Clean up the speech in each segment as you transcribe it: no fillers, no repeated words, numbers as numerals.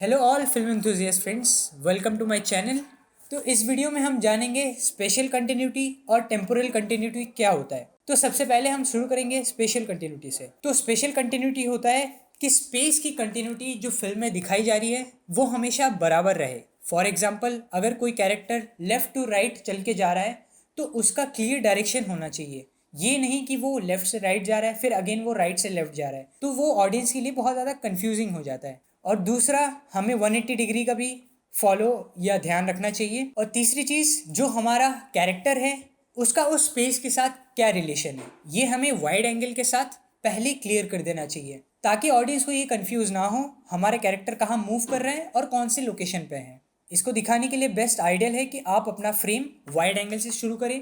Hello all film enthusiast friends, welcome to my channel. तो इस video में हम जानेंगे स्पेशल कंटिन्यूटी और टेम्पोरल कंटिन्यूटी क्या होता है। तो सबसे पहले हम शुरू करेंगे स्पेशल कंटिन्यूटी से। तो स्पेशल कंटिन्यूटी होता है कि स्पेस की कंटिन्यूटी जो फिल्म में दिखाई जा रही है वो हमेशा बराबर रहे। फॉर एग्जाम्पल, अगर कोई कैरेक्टर लेफ्ट टू राइट चल के जा रहा है तो उसका क्लियर डायरेक्शन होना चाहिए। ये नहीं कि वो लेफ्ट से राइट जा रहा है फिर अगेन वो राइट से लेफ्ट जा रहा है, तो वो ऑडियंस के लिए बहुत ज़्यादा कंफ्यूजिंग हो जाता है। और दूसरा, हमें 180 डिग्री का भी फॉलो या ध्यान रखना चाहिए। और तीसरी चीज़, जो हमारा कैरेक्टर है उसका उस स्पेस के साथ क्या रिलेशन है, ये हमें वाइड एंगल के साथ पहले क्लियर कर देना चाहिए ताकि ऑडियंस को ये कंफ्यूज ना हो हमारे कैरेक्टर कहाँ मूव कर रहे हैं और कौन सी लोकेशन पे हैं। इसको दिखाने के लिए बेस्ट आइडियल है कि आप अपना फ्रेम वाइड एंगल से शुरू करें।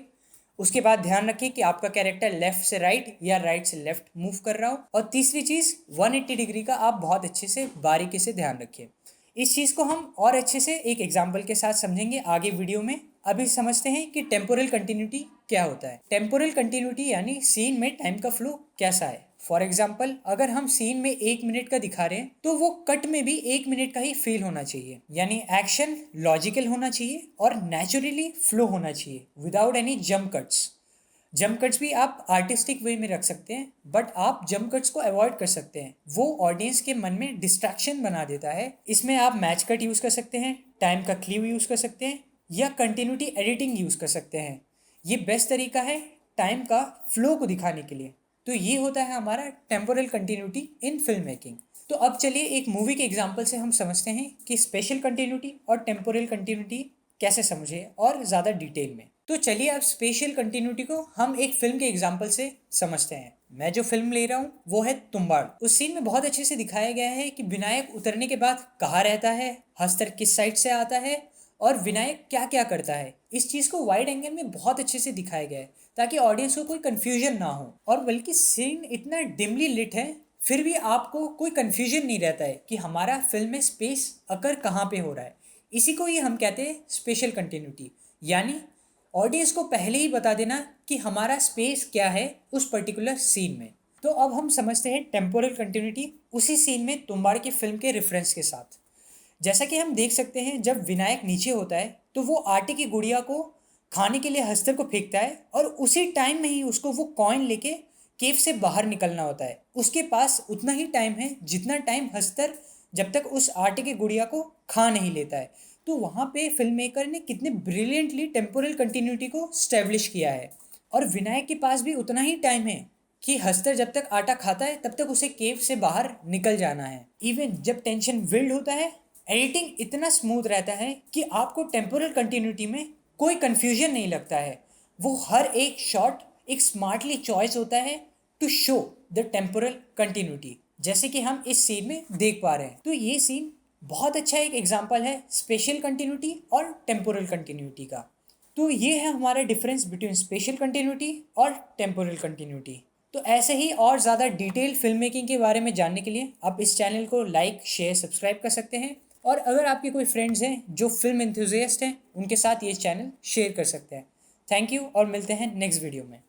उसके बाद ध्यान रखें कि आपका कैरेक्टर लेफ्ट से राइट या राइट से लेफ्ट मूव कर रहा हो। और तीसरी चीज़, 180 डिग्री का आप बहुत अच्छे से बारीकी से ध्यान रखिए। इस चीज़ को हम और अच्छे से एक एग्जाम्पल के साथ समझेंगे आगे वीडियो में। अभी समझते हैं कि टेम्पोरल कंटिन्यूटी क्या होता है। टेम्पोरल कंटिन्यूटी यानी सीन में टाइम का फ्लो कैसा है। फॉर एग्जाम्पल, अगर हम सीन में 1 मिनट का दिखा रहे हैं तो वो कट में भी 1 मिनट का ही फील होना चाहिए, यानी एक्शन लॉजिकल होना चाहिए और नेचुरली फ्लो होना चाहिए without any jump cuts. Jump cuts भी आप आर्टिस्टिक वे में रख सकते हैं, बट आप जंप कट्स को अवॉइड कर सकते हैं, वो ऑडियंस के मन में डिस्ट्रैक्शन बना देता है। इसमें आप मैच कट यूज़ कर सकते हैं, टाइम का क्लीव यूज़ कर सकते हैं या कंटिन्यूटी एडिटिंग यूज़ कर सकते हैं। ये बेस्ट तरीका है टाइम का फ्लो को दिखाने के लिए। तो ये होता है हमारा temporal continuity in film making. तो अब चलिए एक मूवी के एग्जाम्पल से हम समझते हैं कि स्पेशल कंटिन्यूटी और टेम्पोरल कंटिन्यूटी कैसे समझे और ज़्यादा डिटेल में। तो चलिए अब स्पेशल कंटिन्यूटी को हम एक फिल्म के एग्जाम्पल से समझते हैं। मैं जो फिल्म ले रहा हूँ वो है तुम्बाड़। उस सीन में बहुत अच्छे से दिखाया गया है कि विनायक उतरने के बाद कहाँ रहता है, हस्तर किस साइड से आता है और विनायक क्या क्या करता है। इस चीज़ को वाइड एंगल में बहुत अच्छे से दिखाया गया है ताकि ऑडियंस को कोई कन्फ्यूजन ना हो। और बल्कि सीन इतना डिमली लिट है फिर भी आपको कोई कन्फ्यूजन नहीं रहता है कि हमारा फिल्म में स्पेस अकर कहाँ पे हो रहा है। इसी को ही हम कहते हैं स्पेशल कंटिन्यूटी, यानी ऑडियंस को पहले ही बता देना कि हमारा स्पेस क्या है उस पर्टिकुलर सीन में। तो अब हम समझते हैं टेम्पोरल कंटिन्यूटी उसी सीन में तुम्बाड़ की फिल्म के रेफरेंस के साथ। जैसा कि हम देख सकते हैं, जब विनायक नीचे होता है तो वो आटे की गुड़िया को खाने के लिए हस्तर को फेंकता है और उसी टाइम में ही उसको वो कॉइन लेके केव से बाहर निकलना होता है। उसके पास उतना ही टाइम है जितना टाइम हस्तर जब तक उस आटे की गुड़िया को खा नहीं लेता है। तो वहाँ पे फिल्म मेकर ने कितने ब्रिलियंटली टेम्पोरल कंटिन्यूटी को स्टैब्लिश किया है। और विनायक के पास भी उतना ही टाइम है कि हस्तर जब तक आटा खाता है तब तक उसे केव से बाहर निकल जाना है। इवन जब टेंशन बिल्ड होता है, एडिटिंग इतना स्मूथ रहता है कि आपको टेम्पोरल कंटिन्यूटी में कोई कंफ्यूजन नहीं लगता है। वो हर एक शॉट एक स्मार्टली चॉइस होता है to show the temporal continuity, जैसे कि हम इस सीन में देख पा रहे हैं। तो ये सीन बहुत अच्छा एक एग्जाम्पल है स्पेशल कंटिन्यूटी और टेम्पोरल कंटिन्यूटी का। तो ये है हमारा डिफरेंस बिटवीन स्पेशल कंटिन्यूटी और टेम्पोरल कंटिन्यूटी। तो ऐसे ही और ज़्यादा डिटेल फिल्म मेकिंग के बारे में जानने के लिए आप इस चैनल को लाइक शेयर सब्सक्राइब कर सकते हैं। और अगर आपके कोई फ्रेंड्स हैं जो फिल्म एंथुजियास्ट हैं उनके साथ ये चैनल शेयर कर सकते हैं। थैंक यू और मिलते हैं नेक्स्ट वीडियो में।